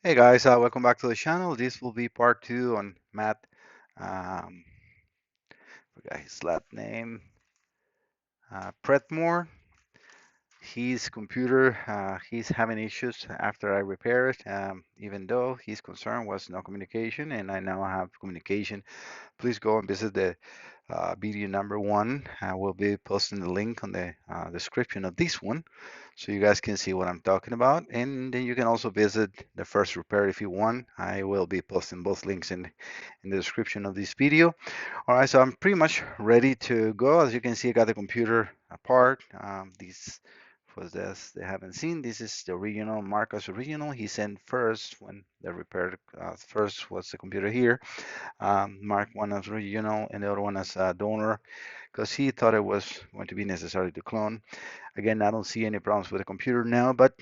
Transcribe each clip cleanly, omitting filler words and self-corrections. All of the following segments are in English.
Hey guys, welcome back to the channel. This will be part two on Matt. Um, Forgot his last name. Pedmore. His computer, he's having issues after I repair it. Even though his concern was no communication, and I now have communication. Please go and visit the video number one. I will be posting the link on the description of this one so you guys can see what I'm talking about. And then you can also visit the first repair if you want. I will be posting both links in the description of this video. All right, so I'm pretty much ready to go. As you can see, I got the computer apart. These for this they haven't seen. This is the original, Marcus original. He sent first when the repair first was the computer here. Mark one as original and the other one as a donor because he thought it was going to be necessary to clone. Again, I don't see any problems with the computer now, but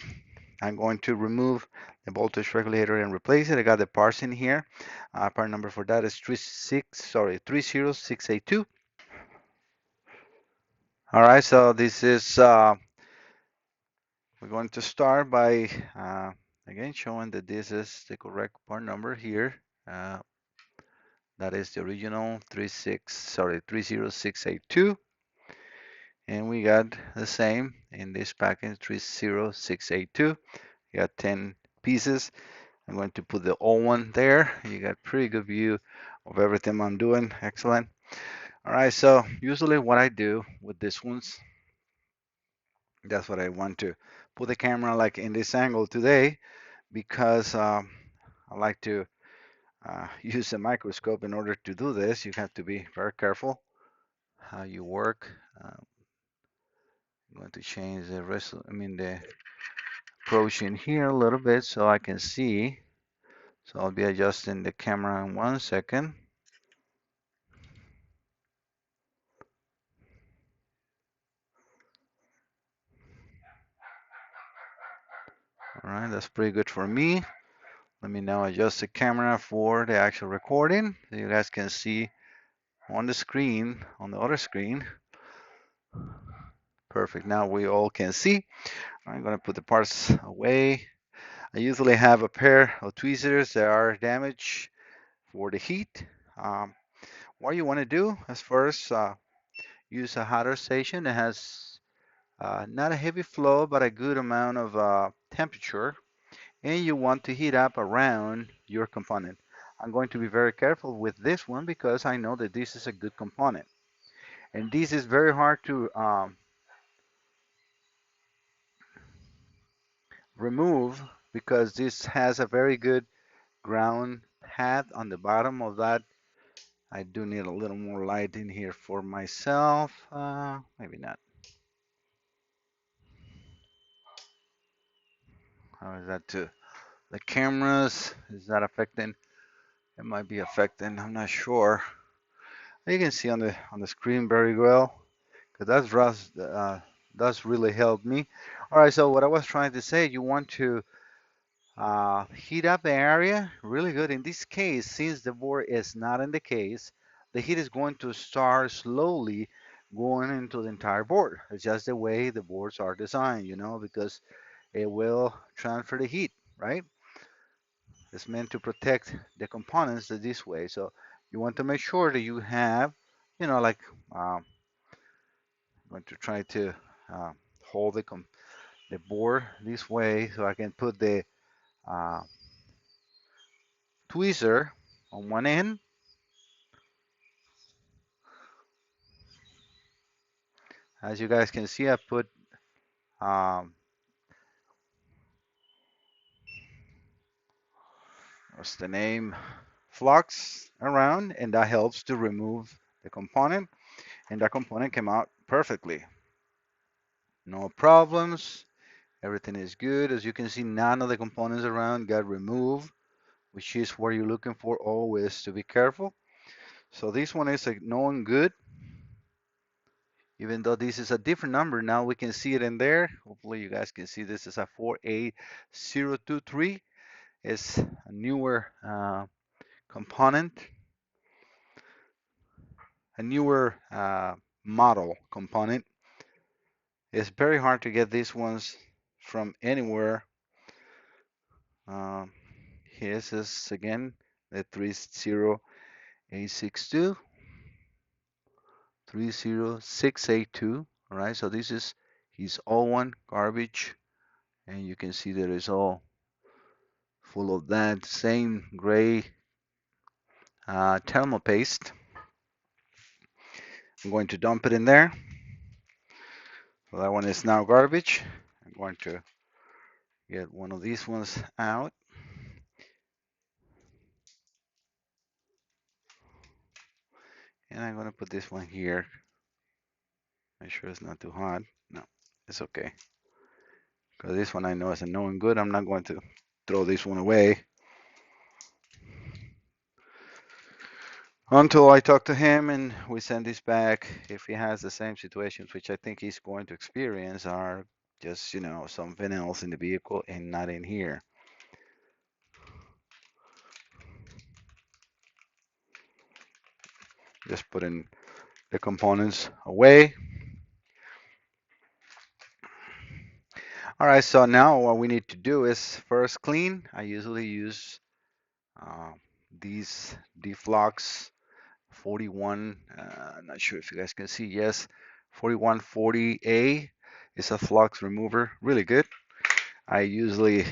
I'm going to remove the voltage regulator and replace it. I got the parts in here. Part number for that is 30682. All right, so this is, we're going to start by, again, showing that this is the correct part number here. Uh, that is the original 30682. And we got the same in this package, 30682. You got 10 pieces. I'm going to put the old one there. You got pretty good view of everything I'm doing. Excellent. All right, so usually what I do with these ones, that's what I want to put the camera like in this angle today because I like to use a microscope in order to do this. You have to be very careful how you work. I'm going to change the the approach in here a little bit so I can see. So I'll be adjusting the camera in 1 second. All right, that's pretty good for me. Let me now adjust the camera for the actual recording so you guys can see on the screen, on the other screen. Perfect, now we all can see. I'm gonna put the parts away. I usually have a pair of tweezers that are damaged for the heat. Um, what you wanna do is first use a hotter station that has not a heavy flow, but a good amount of temperature, and you want to heat up around your component. I'm going to be very careful with this one because I know that this is a good component. And this is very hard to remove because this has a very good ground pad on the bottom of that. I do need a little more light in here for myself. Maybe not. How is that too? The cameras, is that affecting? It might be affecting, I'm not sure. You can see on the screen very well because that's really helped me. All right, so what I was trying to say, you want to heat up the area really good. In this case, since the board is not in the case, the heat is going to start slowly going into the entire board. It's just the way the boards are designed, because it will transfer the heat, right? It's meant to protect the components this way. So you want to make sure that you have, like I'm going to try to uh, hold the board this way so I can put the uh, tweezer on one end. As you guys can see, I put um, what's the name, flux around, and that helps to remove the component, and that component came out perfectly. No problems. Everything is good. As you can see, none of the components around got removed, which is what you're looking for always to be careful. So this one is known good. Even though this is a different number, now we can see it in there. Hopefully you guys can see this is a 48023. It's a newer component, a newer model component. It's very hard to get these ones from anywhere. Um, his is again the 30862, 30682. All right, so this is his old one, garbage, and you can see that it's all full of that same gray thermal paste. I'm going to dump it in there. So that one is now garbage. I'm going to get one of these ones out. And I'm going to put this one here. Make sure it's not too hot. No, it's okay. Because this one I know is a knowing good. I'm not going to throw this one away until I talk to him and we send this back. If he has the same situations, which I think he's going to experience, are just, something else in the vehicle and not in here. Just putting the components away. All right, so now what we need to do is first clean. I usually use uh, these deflux 41. I'm not sure if you guys can see. Yes, 4140A is a flux remover. Really good. I usually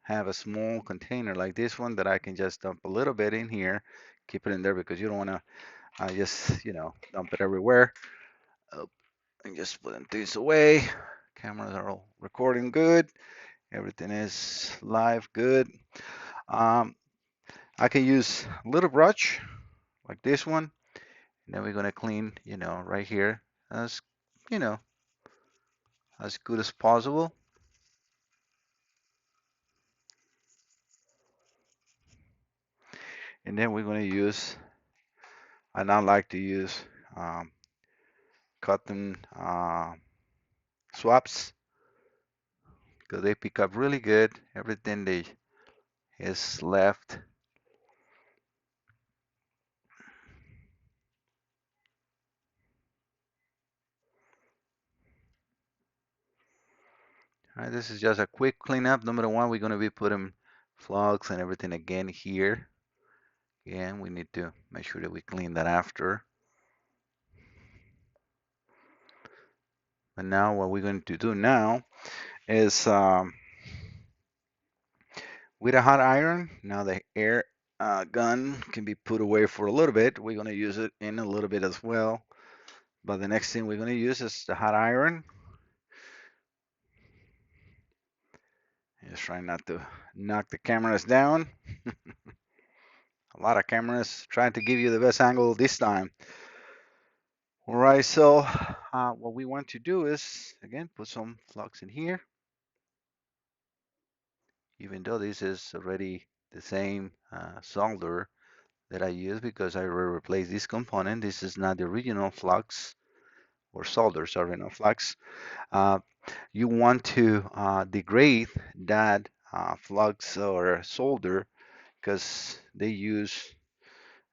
have a small container like this one that I can just dump a little bit in here, keep it in there because you don't want to just, dump it everywhere. And just putting things away. Cameras are all recording good. Everything is live good. Um, I can use a little brush like this one. And then we're gonna clean, right here as, you know, as good as possible. And then we're gonna use, I now like to use um, cotton swabs because they pick up really good everything they is left. All right, this is just a quick cleanup. Number one, we're gonna be putting flags and everything again here. Again, we need to make sure that we clean that after. And now what we're going to do now is with a hot iron, now the air gun can be put away for a little bit. We're going to use it in a little bit as well. But the next thing we're going to use is the hot iron. Just trying not to knock the cameras down. A lot of cameras trying to give you the best angle this time. All right, so what we want to do is, again, put some flux in here. Even though this is already the same solder that I use because I replaced this component. This is not the original flux or solder, sorry, no flux. Uh, you want to degrade that flux or solder because they use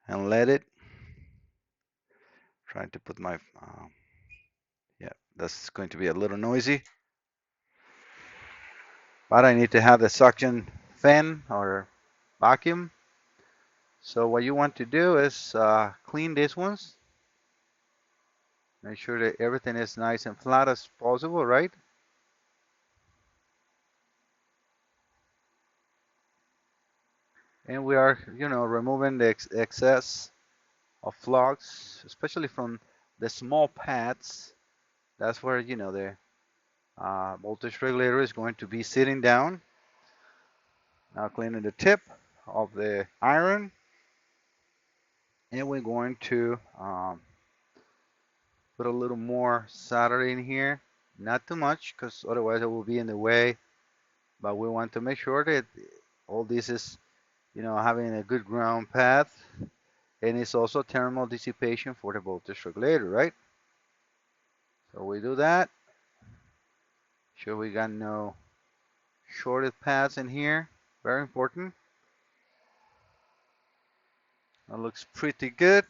and let it. Trying to put my, yeah, that's going to be a little noisy. But I need to have the suction fan or vacuum. So what you want to do is clean these ones. Make sure that everything is nice and flat as possible, right? And we are, removing the excess of flux, especially from the small pads. That's where, the voltage regulator is going to be sitting down. Now cleaning the tip of the iron. And we're going to put a little more solder in here. Not too much, because otherwise it will be in the way. But we want to make sure that all this is, having a good ground path. And it's also thermal dissipation for the voltage regulator, right? So we do that. Sure we got no shorted pads in here. Very important. That looks pretty good.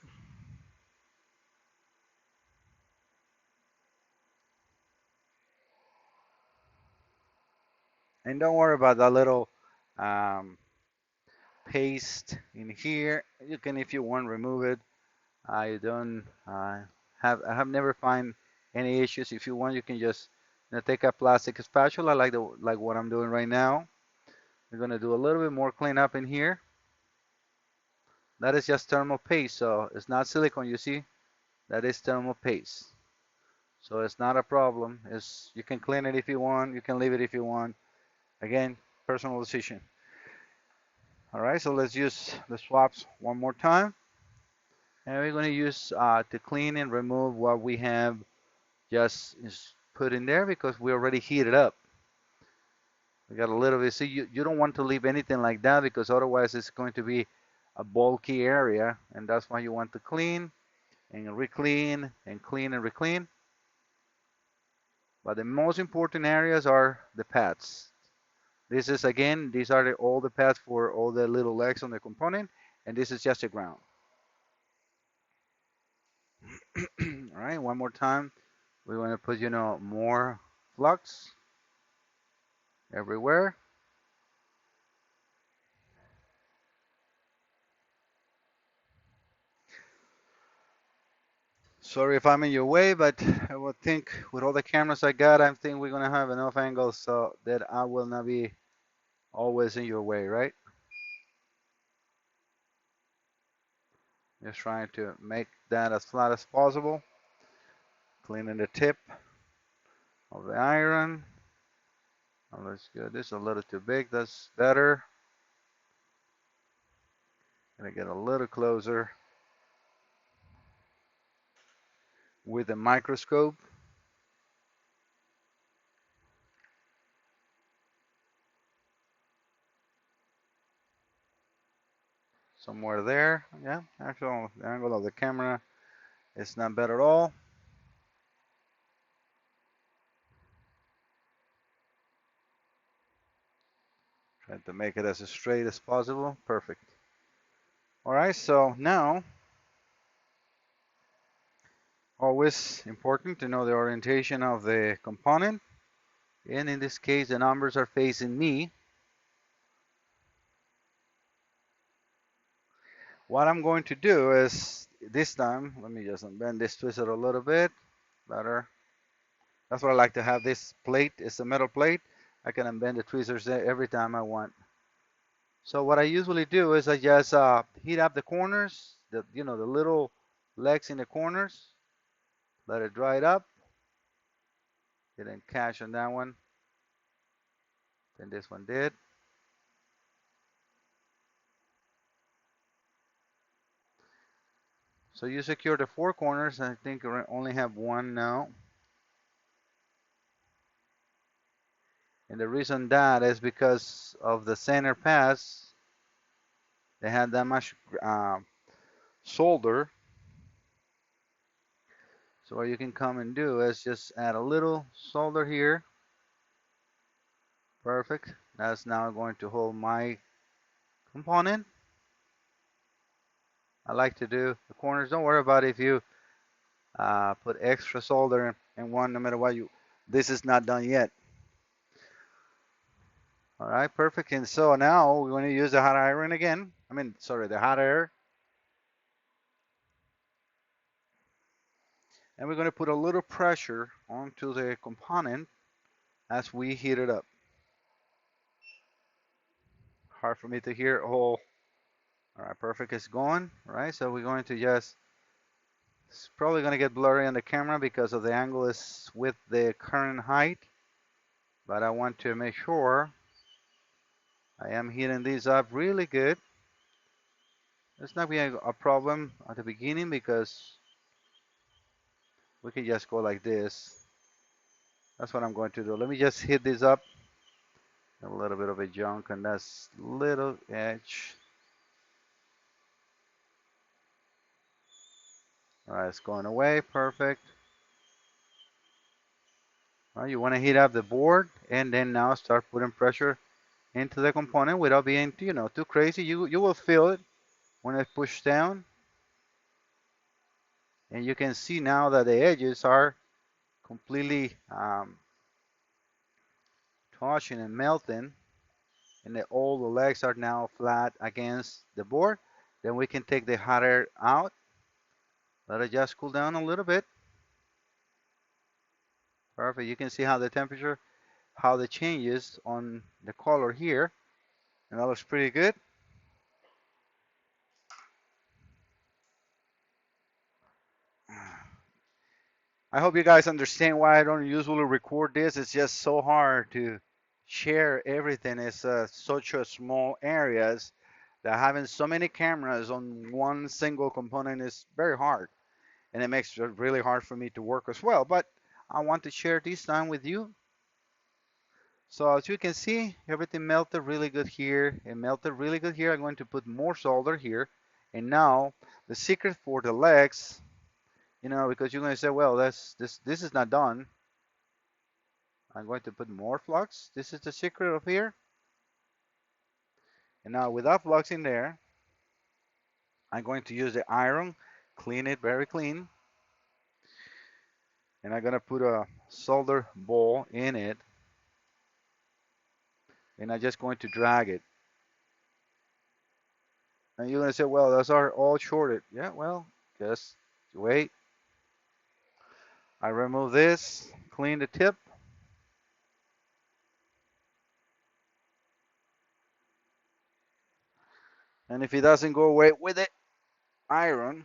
And don't worry about that little um, paste in here. You can, if you want, remove it. I don't I have never find any issues. If you want, you can just take a plastic spatula like what I'm doing right now. We're gonna do a little bit more cleanup in here. That is just thermal paste, so it's not silicone. You see, that is thermal paste. So it's not a problem. It's, you can clean it if you want. You can leave it if you want. Again, personal decision. All right, so let's use the swaps one more time. And we're going to use to clean and remove what we have just is put in there because we already heated up. We got a little bit. See, you don't want to leave anything like that because otherwise it's going to be a bulky area, and that's why you want to clean and re-clean and clean and re-clean. But the most important areas are the pads. This is again, these are all the pads for all the little legs on the component, and this is just the ground. All right, one more time. We want to put, more flux everywhere. Sorry if I'm in your way, but I would think with all the cameras I got, I think we're gonna have enough angles so that I will not be always in your way, right? Just trying to make that as flat as possible. Cleaning the tip of the iron. Oh, let's go. This is a little too big. That's better. Gonna get a little closer with the microscope. Somewhere there. Yeah, actually, the angle of the camera is not bad at all. Try to make it as straight as possible. Perfect. All right, so now, always important to know the orientation of the component. And in this case, the numbers are facing me. What I'm going to do is, this time, let me just unbend this twister a little bit. Better. That's what I like to have. This plate. It's a metal plate. I can unbend the tweezers every time I want. So what I usually do is I just heat up the corners, the little legs in the corners. Let it dry it up. Didn't catch on that one. Then this one did. So you secure the four corners. I think I only have one now. And the reason that is because of the center pass. They had that much solder. So what you can come and do is just add a little solder here. Perfect. That's now going to hold my component. I like to do the corners. Don't worry about if you put extra solder in one, no matter what you. This is not done yet. All right, perfect. And so now we're going to use the hot iron again. Sorry, the hot air. And we're going to put a little pressure onto the component as we heat it up. Hard for me to hear. Oh, all right, perfect. It's going. All right, so we're going to just. It's probably going to get blurry on the camera because of the angle is with the current height. But I want to make sure I am heating these up really good. It's not being a problem at the beginning because we can just go like this. That's what I'm going to do. Let me just heat this up. A little bit of a junk on that little edge. All right, it's going away. Perfect. All right, you want to heat up the board and then now start putting pressure into the component without being, too crazy. You will feel it when it pushes down. And you can see now that the edges are completely touching and melting. and all the legs are now flat against the board. Then we can take the hot air out, let it just cool down a little bit. Perfect. You can see how the temperature, how the changes on the color here, and that looks pretty good. I hope you guys understand why I don't usually record this. It's just so hard to share everything. It's such a small areas that having so many cameras on one single component is very hard, and it makes it really hard for me to work as well. But I want to share this time with you. So as you can see, everything melted really good here. It melted really good here. I'm going to put more solder here. And now the secret for the legs, because you're going to say, well, this is not done. I'm going to put more flux. This is the secret of here. And now without flux in there, I'm going to use the iron, clean it very clean. And I'm going to put a solder ball in it. And I'm just going to drag it. And you're going to say, well, those are all shorted. Yeah, well, just wait. I remove this, clean the tip. And if it doesn't go away with it, iron.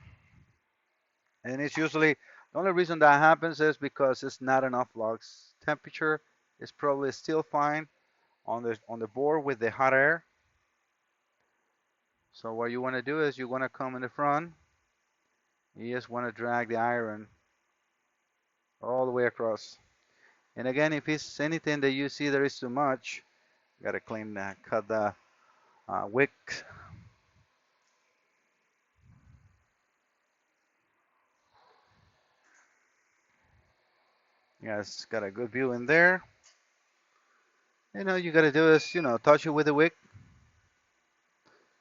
And it's usually, the only reason that happens is because it's not enough flux. Temperature is probably still fine on the board with the hot air. So what you want to do is you want to come in the front. You just want to drag the iron all the way across. And again, if it's anything that you see there is too much, you got to clean that, cut the wick. Yes, got a good view in there. You got to do is, touch it with the wick.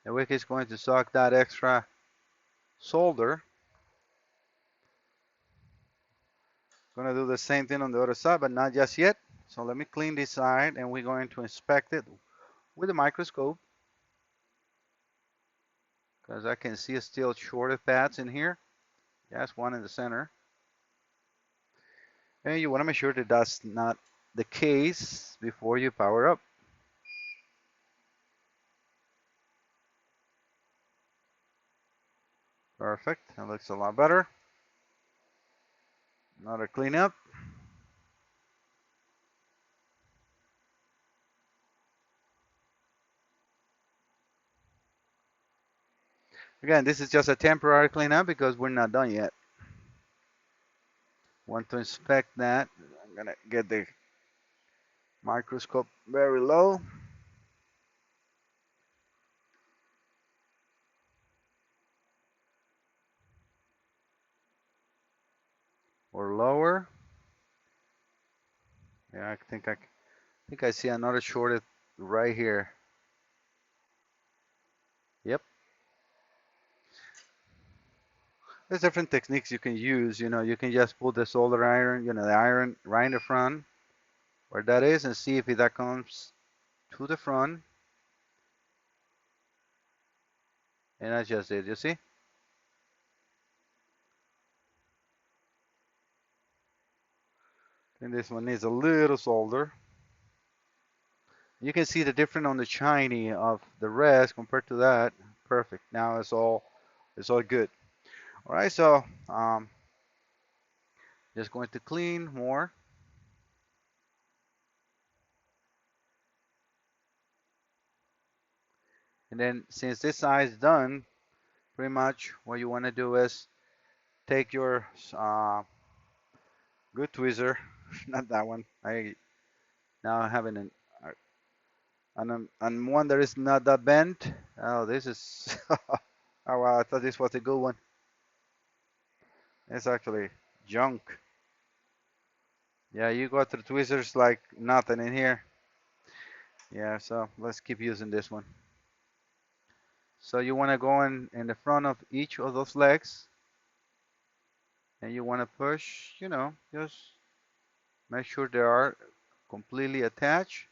The wick is going to suck that extra solder. Going to do the same thing on the other side, but not just yet. So let me clean this side, and we're going to inspect it with a microscope, because I can see still shorted pads in here. Yes, one in the center. And you want to make sure that that's not the case before you power up. Perfect. That looks a lot better. Another cleanup. Again, this is just a temporary cleanup because we're not done yet. Want to inspect that. I'm going to get the microscope very low. Or lower. Yeah, I think I see another shorted right here. Yep. There's different techniques you can use. You can just put the solder iron, the iron right in the front where that is, and see if that comes to the front. And that's just it, you see? And this one needs a little solder. You can see the difference on the shiny of the rest compared to that. Perfect. Now it's all good. All right, so just going to clean more. And then since this side is done, pretty much what you want to do is take your good tweezer, not that one. I now having and one that is not that bent. Oh, this is. Oh, wow, I thought this was a good one. It's actually junk. Yeah, you got the tweezers like nothing in here. Yeah, so let's keep using this one. So you want to go in the front of each of those legs, and you want to push, just make sure they are completely attached.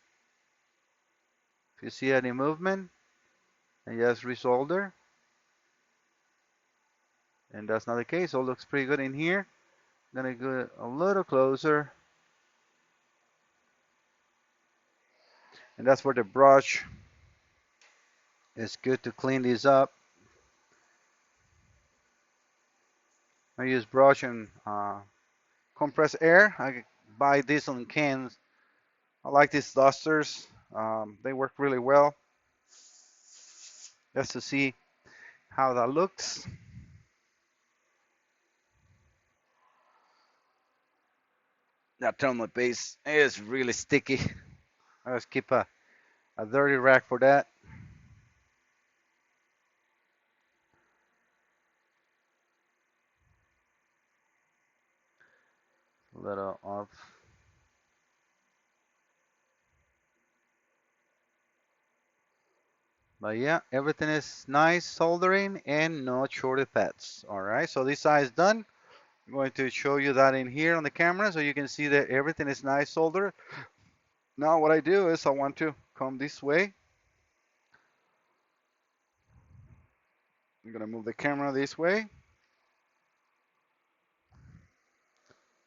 If you see any movement, and just resolder. And that's not the case. All looks pretty good in here. I'm gonna go a little closer. And that's where the brush is good to clean these up. I use brush and compressed air. I buy these on cans. I like these dusters. They work really well. Just to see how that looks. That thermal paste is really sticky. I just keep a dirty rag for that. A little off. But yeah, everything is nice soldering and no shorted pads. All right, so this side is done. I'm going to show you that in here on the camera so you can see that everything is nice soldered. Now what I do is I want to come this way. I'm gonna move the camera this way.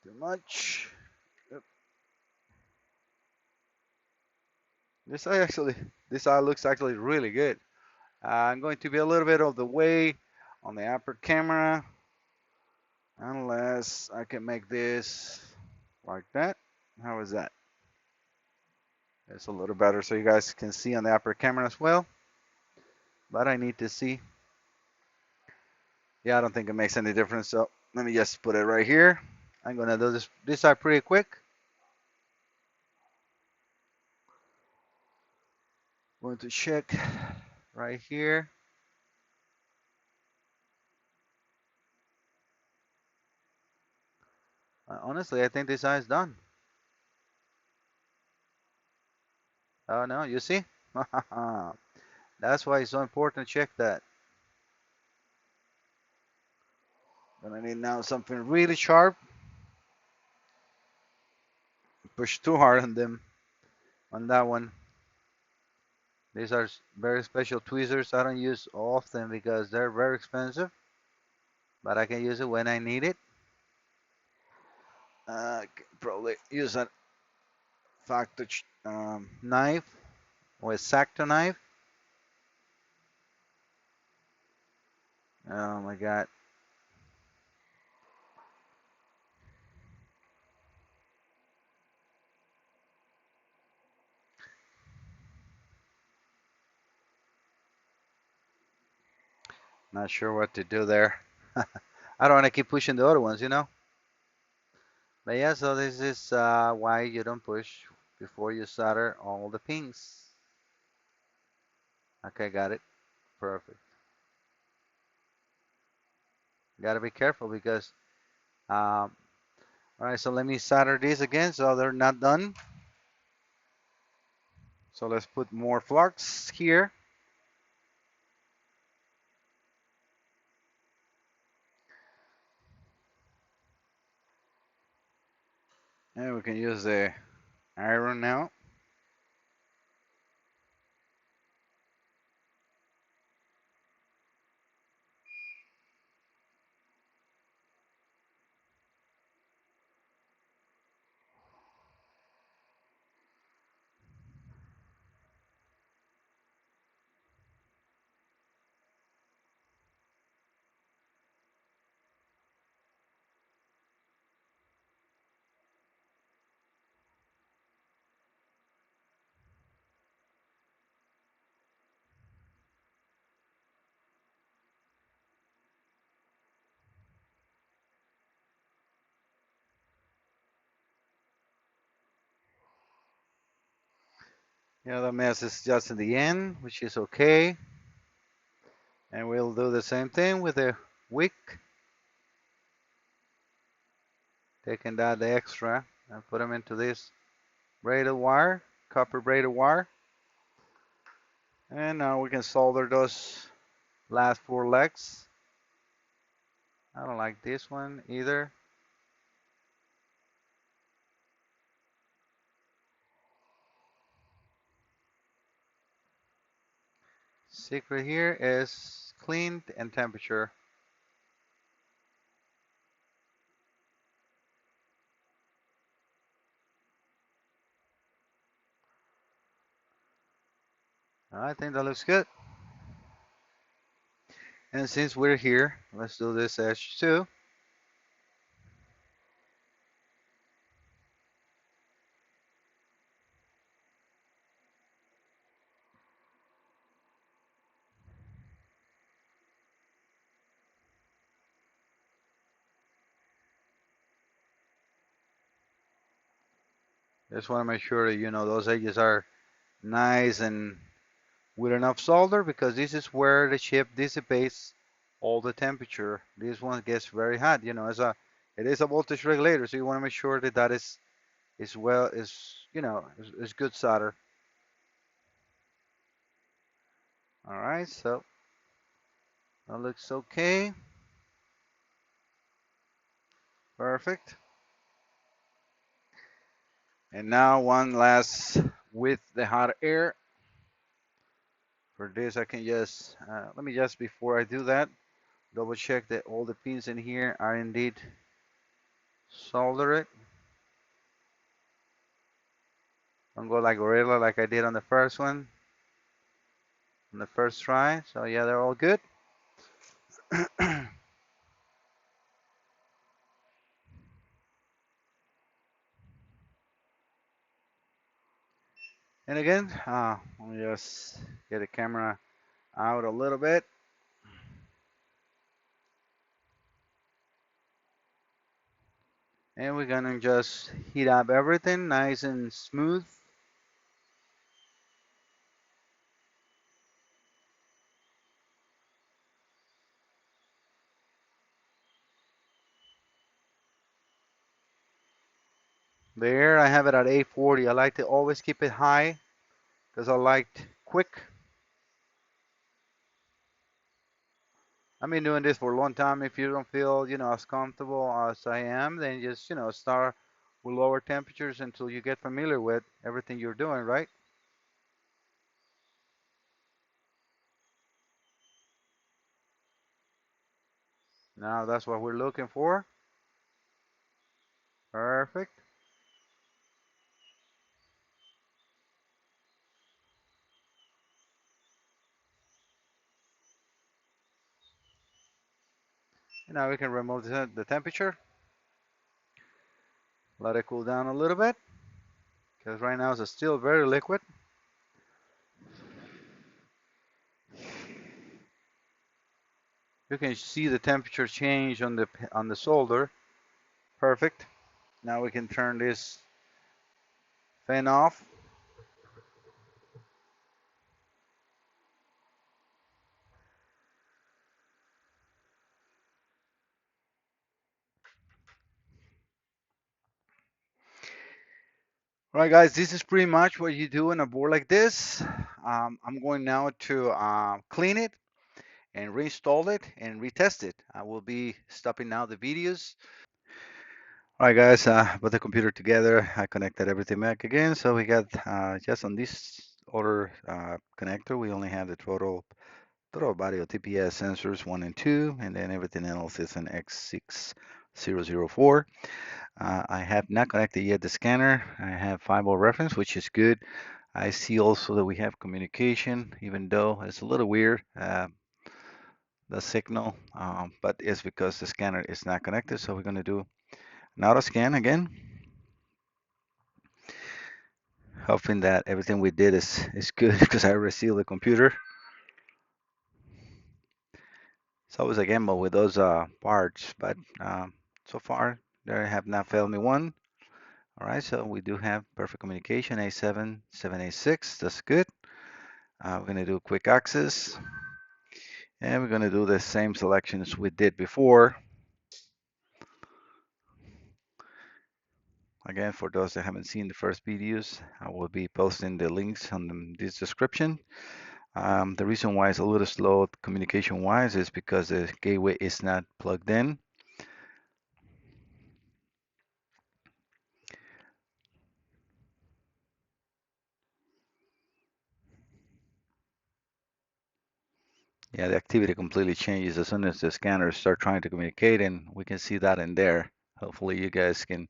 Too much. Yep. This eye looks actually really good. I'm going to be a little bit of the way on the upper camera, unless I can make this like that. How is that? It's a little better so you guys can see on the upper camera as well. But I need to see. Yeah, I don't think it makes any difference. So let me just put it right here. I'm gonna do this side pretty quick. Going to check right here. Honestly, I think this eye is done. Oh no, you see? That's why it's so important to check that. Gonna need now something really sharp. Push too hard on them on that one. These are very special tweezers I don't use often because they're very expensive, but I can use it when I need it. Probably use a factor knife or a X-Acto knife. Oh my god. Not sure what to do there. I don't want to keep pushing the other ones, you know? But yeah, so this is why you don't push before you solder all the pins. Okay, got it. Perfect. Got to be careful because, all right, so let me solder these again so they're not done. So let's put more flux here. And we can use the iron now. Yeah, the mess is just in the end, which is okay. And we'll do the same thing with the wick. Taking that the extra and put them into this braided wire, copper braided wire. And now we can solder those last four legs. I don't like this one either. secret here is clean and temperature. I think that looks good. And since we're here, let's do this edge too. Just want to make sure that those edges are nice and with enough solder, because this is where the chip dissipates all the temperature. This one gets very hot. It is a voltage regulator, so you want to make sure that that is well is good solder. All right, so that looks okay. Perfect. And now one last with the hot air. For this, I can just let me just before I do that, double check that all the pins in here are indeed soldered. Don't go like gorilla like I did on the first one, on the first try. So yeah, they're all good. And again, let me just get the camera out a little bit. And we're gonna just heat up everything nice and smooth. There, I have it at 840. I like to always keep it high because I like quick. I've been doing this for a long time. If you don't feel, as comfortable as I am, then just, start with lower temperatures until you get familiar with everything you're doing, right? Now that's what we're looking for. Perfect. And now we can remove the temperature, let it cool down a little bit, because right now it's still very liquid. You can see the temperature change on the solder. Perfect. Now we can turn this fan off. All right, guys, this is pretty much what you do in a board like this. I'm going now to clean it and reinstall it and retest it. I will be stopping now the videos. All right, guys, put the computer together. I connected everything back again. So we got just on this other connector, we only have the total body of TPS sensors 1 and 2, and then everything else is an X6004. I have not connected yet the scanner. I have 5-volt reference, which is good. I see also that we have communication, even though it's a little weird, the signal, but it's because the scanner is not connected. So we're going to do an auto scan again, hoping that everything we did is good because I resealed the computer. It's always a gamble with those parts, but so far they have not failed me one. All right, so we do have perfect communication, A7, 7A6, that's good. We're going to do quick access, and we're going to do the same selections we did before. Again, for those that haven't seen the first videos, I will be posting the links on this description. The reason why it's a little slow communication-wise is because the gateway is not plugged in. Yeah, the activity completely changes as soon as the scanners start trying to communicate, and we can see that in there. Hopefully, you guys can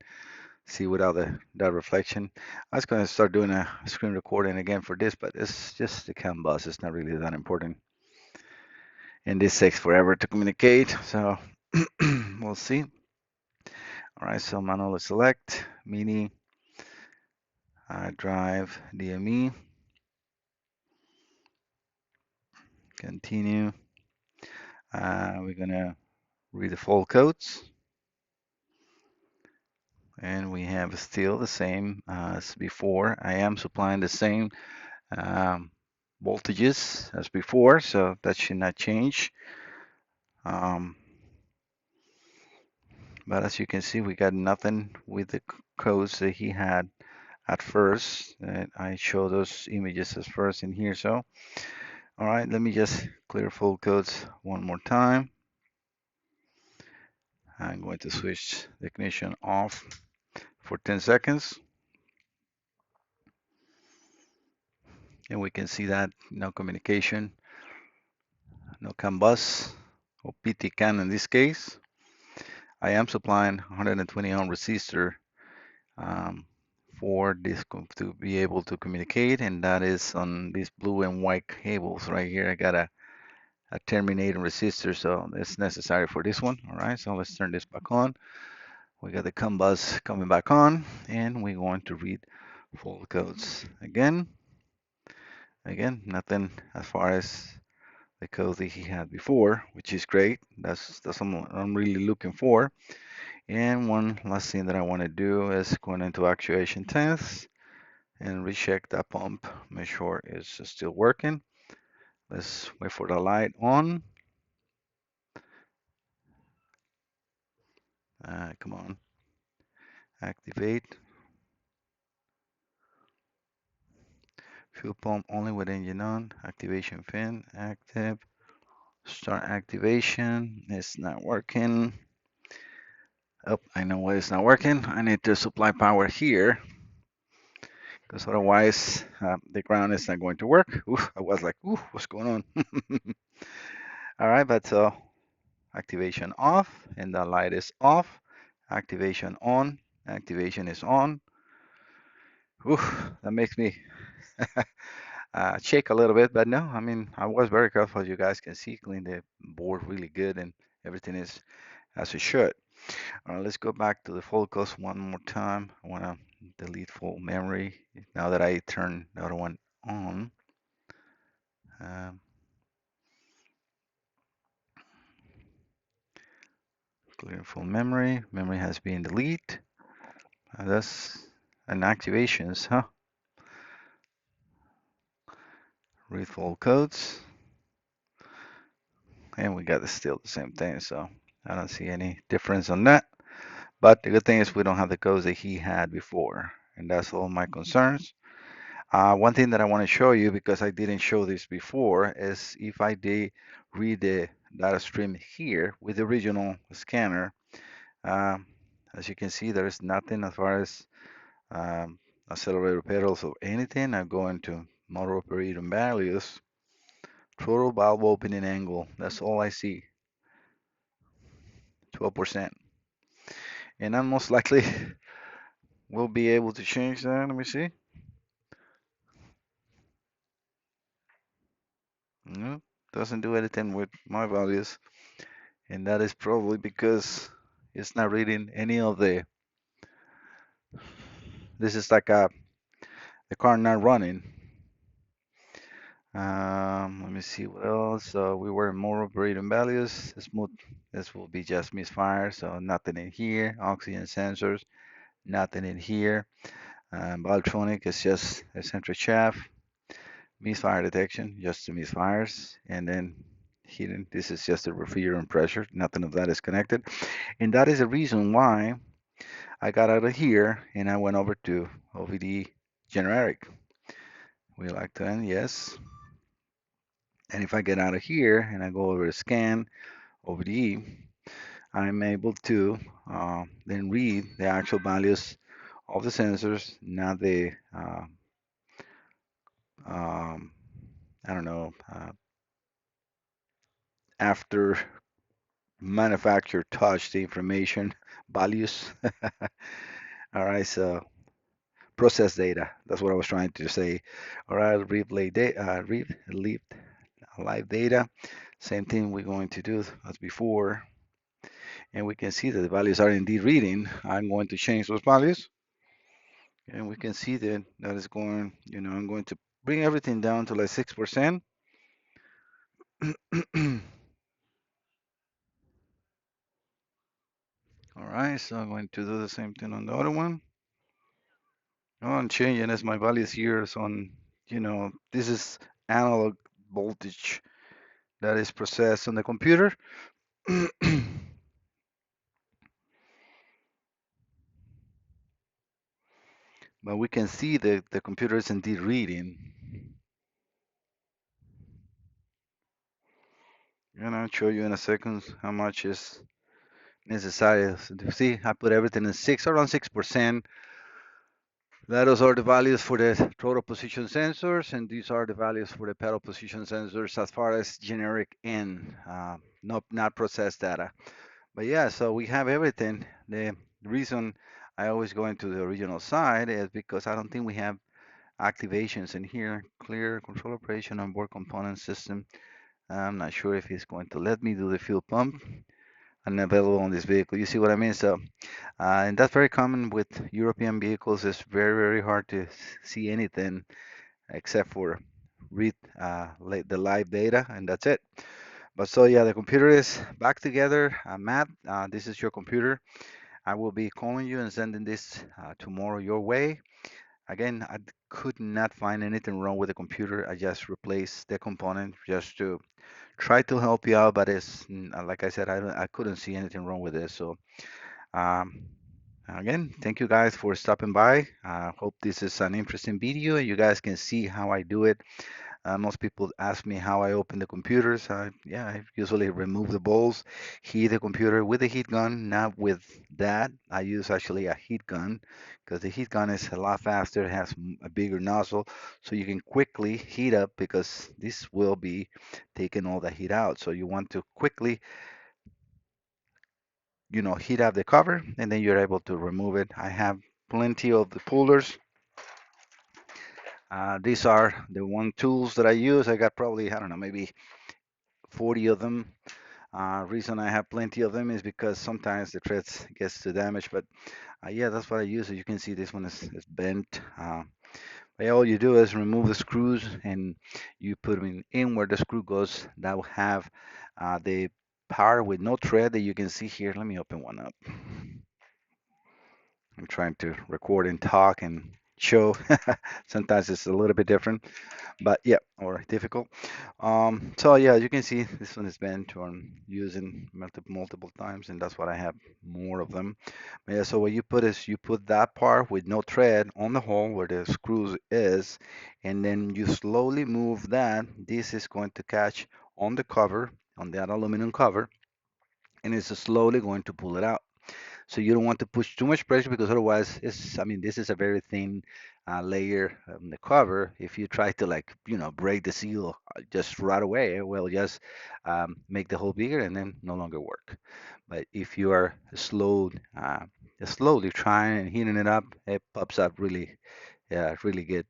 see without that reflection. I was going to start doing a screen recording again for this, but it's just the CAN bus. It's not really that important. And this takes forever to communicate, so we'll see. All right, so manually select, mini, drive, DME, continue. We're going to read the full codes. And we have still the same as before. I am supplying the same um, voltages as before, so that should not change. Um, but as you can see, we got nothing with the codes that he had at first. And I show those images as first in here. So, all right, let me just clear full codes one more time. I'm going to switch the ignition off for 10 seconds. And we can see that no communication, no CAN bus, or PT CAN in this case. I am supplying 120 ohm resistor um, for this to be able to communicate, and that is on these blue and white cables right here. I got a terminating resistor, so it's necessary for this one. All right, so let's turn this back on. We got the CAN bus coming back on, and we're going to read full codes again. Again, nothing as far as the code that he had before, which is great. That's what I'm really looking for. And one last thing that I want to do is going into actuation test and recheck that pump, make sure it's still working. Let's wait for the light on. Come on, activate. Fuel pump only with engine on. Activation fin active. Start activation. It's not working. Oh, I know why it's not working. I need to supply power here because otherwise the ground is not going to work. Oof, I was like, ooh, what's going on? All right, but activation off and the light is off. Activation on. Activation is on. Oof, that makes me shake a little bit, but no, I mean, I was very careful. As you guys can see, clean the board really good and everything is as it should. All right, let's go back to the focus one more time. I want to delete full memory now that I turn the other one on. Um, clear full memory. Memory has been deleted. That's an activations, huh? Read full codes. And we got still the same thing, so I don't see any difference on that. But the good thing is we don't have the codes that he had before, and that's all my concerns. One thing that I want to show you, because I didn't show this before, is if I did read the data stream here with the original scanner, um, as you can see, there is nothing as far as um, accelerator pedals or anything. I go into motor operating values, total valve opening angle. That's all I see, 12%. And I most likely will be able to change that. Let me see. No, doesn't do anything with my values. And that is probably because it's not reading any of this is like the car not running. Let me see what else. So we were in more operating values. Smooth. This will be just misfire. So nothing in here. Oxygen sensors. Nothing in here. Valtronic is just eccentric shaft. Misfire detection, just the misfires. And then hidden. This is just the refrigerant pressure. Nothing of that is connected. And that is the reason why I got out of here and I went over to OVD generic. We like to end, yes. And if I get out of here and I go over to scan OVD, I'm able to then read the actual values of the sensors, not the, um, I don't know, after manufacturer touch the information values. All right, so process data. That's what I was trying to say. All right, read live data. Same thing we're going to do as before, and we can see that the values are indeed reading. I'm going to change those values, and we can see that is going. I'm going to bring everything down to like 6%. All right, so I'm going to do the same thing on the other one. Oh, I'm changing as my values here. So this is analog voltage that is processed on the computer. But we can see the computer is indeed reading. And I'll show you in a second how much is necessary. So you see, I put everything in around 6%. Those are the values for the throttle position sensors, and these are the values for the pedal position sensors as far as generic N, not processed data. But yeah, so we have everything. The reason I always go into the original side is because I don't think we have activations in here. Clear control operation on board component system. I'm not sure if he's going to let me do the fuel pump unavailable on this vehicle. You see what I mean? So, and that's very common with European vehicles. It's very, very hard to see anything except for read the live data, and that's it. But so yeah, the computer is back together. Matt, this is your computer. I will be calling you and sending this tomorrow your way. Again, I could not find anything wrong with the computer. I just replaced the component just to try to help you out, but like I said, I couldn't see anything wrong with this. So um, again, thank you guys for stopping by. I hope this is an interesting video and you guys can see how I do it. Most people ask me how I open the computers. Yeah, I usually remove the balls, heat the computer with a heat gun, not with that. I use actually a heat gun because the heat gun is a lot faster, it has a bigger nozzle, so you can quickly heat up because this will be taking all the heat out. So you want to quickly, heat up the cover and then you're able to remove it. I have plenty of the pullers. These are the one tools that I use. I got probably, I don't know, maybe 40 of them. Reason I have plenty of them is because sometimes the threads gets too damaged, but yeah, that's what I use. As you can see, this one is bent. But all you do is remove the screws and you put them in where the screw goes. That will have the part with no thread that you can see here. Let me open one up. I'm trying to record and talk and show. Sometimes it's a little bit different, but yeah, or difficult. So yeah, you can see this one is bent or using multiple times, and that's what I have more of them. But yeah, so what you put is you put that part with no thread on the hole where the screws is, and then you slowly move that. This is going to catch on the cover, on that aluminum cover, and it's slowly going to pull it out. So you don't want to push too much pressure because otherwise I mean, this is a very thin layer on the cover. If you try to like, break the seal just right away, it will just make the hole bigger and then no longer work. But if you are slowly trying and heating it up, it pops up really, yeah, really good.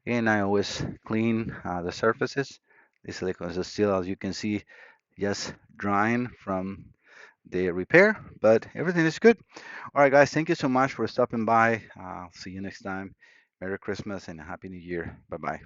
And I always clean the surfaces. This silicone is still, as you can see, just drying from the repair, but everything is good. All right, guys, thank you so much for stopping by. See you next time. Merry Christmas and a Happy New Year. Bye bye.